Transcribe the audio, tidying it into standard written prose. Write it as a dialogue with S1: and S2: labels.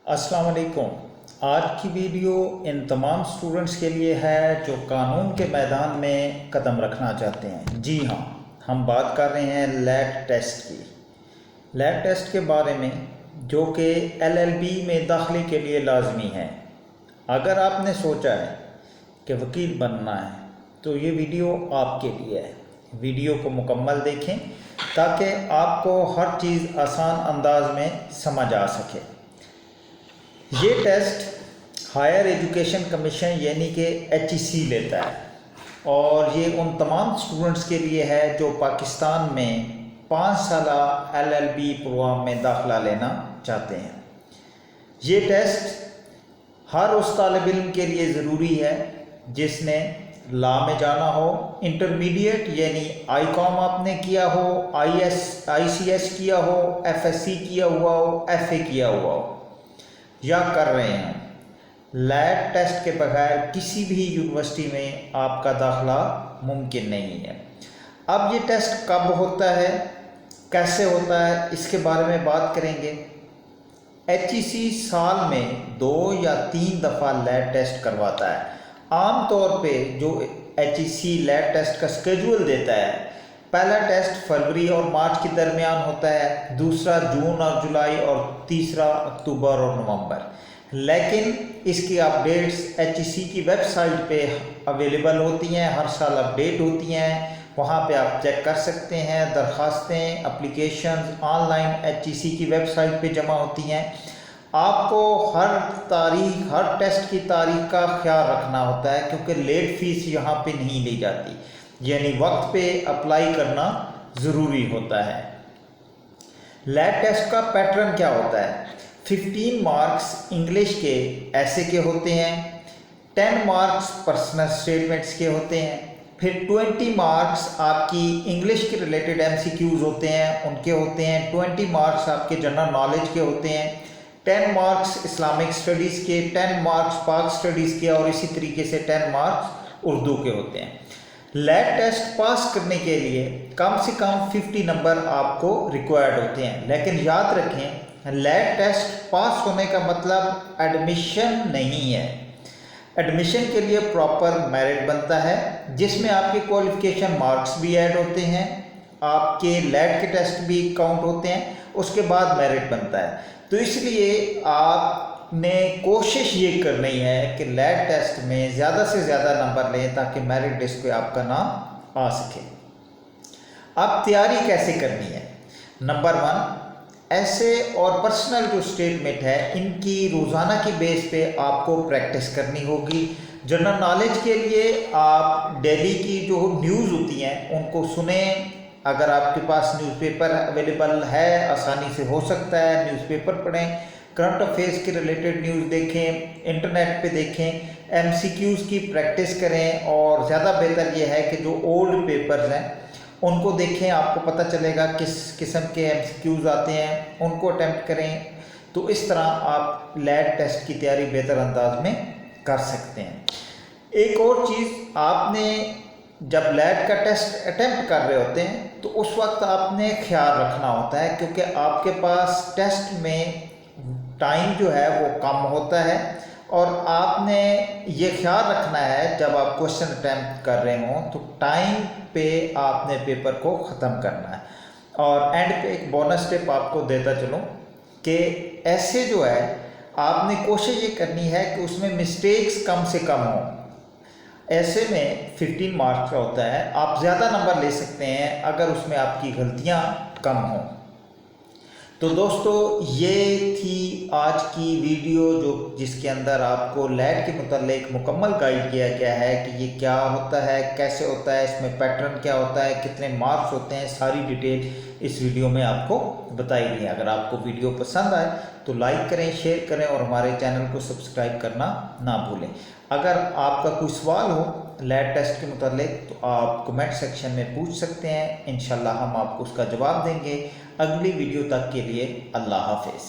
S1: السلام علیکم۔ آج کی ویڈیو ان تمام سٹوڈنٹس کے لیے ہے جو قانون کے میدان میں قدم رکھنا چاہتے ہیں۔ جی ہاں، ہم بات کر رہے ہیں لیٹ ٹیسٹ کی۔ لیٹ ٹیسٹ کے بارے میں جو کہ LLB میں داخلے کے لیے لازمی ہے۔ اگر آپ نے سوچا ہے کہ وکیل بننا ہے تو یہ ویڈیو آپ کے لیے ہے۔ ویڈیو کو مکمل دیکھیں تاکہ آپ کو ہر چیز آسان انداز میں سمجھ آ سکے۔ یہ ٹیسٹ ہائر ایجوکیشن کمیشن یعنی کہ HEC لیتا ہے اور یہ ان تمام سٹوڈنٹس کے لیے ہے جو پاکستان میں 5 سالہ LLB پروگرام میں داخلہ لینا چاہتے ہیں۔ یہ ٹیسٹ ہر اس طالب علم کے لیے ضروری ہے جس نے لا میں جانا ہو، انٹرمیڈیٹ یعنی ICOM آپ نے کیا ہو، ICS کیا ہو، FSC کیا ہوا ہو، FA کیا ہوا ہو یا کر رہے ہیں۔ لیٹ ٹیسٹ کے بغیر کسی بھی یونیورسٹی میں آپ کا داخلہ ممکن نہیں ہے۔ اب یہ ٹیسٹ کب ہوتا ہے، کیسے ہوتا ہے، اس کے بارے میں بات کریں گے۔ HEC سال میں 2 یا 3 دفعہ لیٹ ٹیسٹ کرواتا ہے۔ عام طور پہ جو HEC لیٹ ٹیسٹ کا اسکیجول دیتا ہے، پہلا ٹیسٹ فروری اور مارچ کے درمیان ہوتا ہے، دوسرا جون اور جولائی اور تیسرا اکتوبر اور نومبر۔ لیکن اس کی اپڈیٹس HEC کی ویب سائٹ پہ اویلیبل ہوتی ہیں، ہر سال اپڈیٹ ہوتی ہیں، وہاں پہ آپ چیک کر سکتے ہیں۔ درخواستیں، اپلیکیشنز آن لائن HEC کی ویب سائٹ پہ جمع ہوتی ہیں۔ آپ کو ہر تاریخ، ہر ٹیسٹ کی تاریخ کا خیال رکھنا ہوتا ہے کیونکہ لیٹ فیس یہاں پہ نہیں لی جاتی، یعنی وقت پہ اپلائی کرنا ضروری ہوتا ہے۔ لیٹ ٹیسٹ کا پیٹرن کیا ہوتا ہے؟ 15 مارکس انگلش کے ایسے کے ہوتے ہیں، 10 مارکس پرسنل اسٹیٹمنٹس کے ہوتے ہیں، پھر 20 مارکس آپ کی انگلش کے ریلیٹڈ MCQs ہوتے ہیں، ان کے ہوتے ہیں، 20 مارکس آپ کے جنرل نالج کے ہوتے ہیں، 10 مارکس اسلامک اسٹڈیز کے، 10 مارکس پاک اسٹڈیز کے اور اسی طریقے سے 10 مارکس اردو کے ہوتے ہیں۔ لیٹ ٹیسٹ پاس کرنے کے لیے کم سے کم 50 نمبر آپ کو ریکوائرڈ ہوتے ہیں، لیکن یاد رکھیں لیٹ ٹیسٹ پاس ہونے کا مطلب ایڈمیشن نہیں ہے۔ ایڈمیشن کے لیے پراپر میرٹ بنتا ہے جس میں آپ کے کوالیفیکیشن مارکس بھی ایڈ ہوتے ہیں، آپ کے لیٹ کے ٹیسٹ بھی کاؤنٹ ہوتے ہیں، اس کے بعد میرٹ بنتا ہے۔ تو اس لیے آپ نے کوشش یہ کرنی ہے کہ لیٹ ٹیسٹ میں زیادہ سے زیادہ نمبر لیں تاکہ میرٹ لسٹ پہ آپ کا نام آ سکے۔ اب تیاری کیسے کرنی ہے؟ نمبر 1، ایسے اور پرسنل جو اسٹیٹمنٹ ہے ان کی روزانہ کی بیس پہ آپ کو پریکٹس کرنی ہوگی۔ جنرل نالج کے لیے آپ ڈیلی کی جو نیوز ہوتی ہیں ان کو سنیں، اگر آپ کے پاس نیوز پیپر اویلیبل ہے آسانی سے ہو سکتا ہے نیوز پیپر پڑھیں، کرنٹ افیئرس کے ریلیٹڈ نیوز دیکھیں، انٹرنیٹ پہ دیکھیں، MCQs کی پریکٹس کریں، اور زیادہ بہتر یہ ہے کہ جو اولڈ پیپرز ہیں ان کو دیکھیں، آپ کو پتہ چلے گا کس قسم کے MCQs آتے ہیں، ان کو اٹیمپٹ کریں۔ تو اس طرح آپ لیٹ ٹیسٹ کی تیاری بہتر انداز میں کر سکتے ہیں۔ ایک اور چیز، آپ نے جب لیٹ کا ٹیسٹ اٹیمپٹ کر رہے ہوتے ہیں تو اس وقت آپ نے خیال رکھنا ہوتا ہے کیونکہ آپ کے پاس ٹیسٹ میں ٹائم جو ہے وہ کم ہوتا ہے، اور آپ نے یہ خیال رکھنا ہے جب آپ کوشچن اٹیمپٹ کر رہے ہوں تو ٹائم پہ آپ نے پیپر کو ختم کرنا ہے۔ اور اینڈ پہ ایک بونس ٹپ آپ کو دیتا چلوں کہ ایسے جو ہے آپ نے کوشش یہ کرنی ہے کہ اس میں مسٹیکس کم سے کم ہوں۔ ایسے میں 15 مارکس کا ہوتا ہے، آپ زیادہ نمبر لے سکتے ہیں اگر اس میں آپ کی غلطیاں کم ہوں۔ تو دوستو یہ تھی آج کی ویڈیو جس کے اندر آپ کو لیٹ کے متعلق مکمل گائیڈ کیا گیا ہے کہ یہ کیا ہوتا ہے، کیسے ہوتا ہے، اس میں پیٹرن کیا ہوتا ہے، کتنے مارکس ہوتے ہیں، ساری ڈیٹیل اس ویڈیو میں آپ کو بتائی گئی ہے۔ اگر آپ کو ویڈیو پسند آئے تو لائک کریں، شیئر کریں اور ہمارے چینل کو سبسکرائب کرنا نہ بھولیں۔ اگر آپ کا کوئی سوال ہو لیٹ ٹیسٹ کے متعلق تو آپ کمنٹ سیکشن میں پوچھ سکتے ہیں، انشاءاللہ ہم آپ کو اس کا جواب دیں گے۔ اگلی ویڈیو تک کے لیے اللہ حافظ۔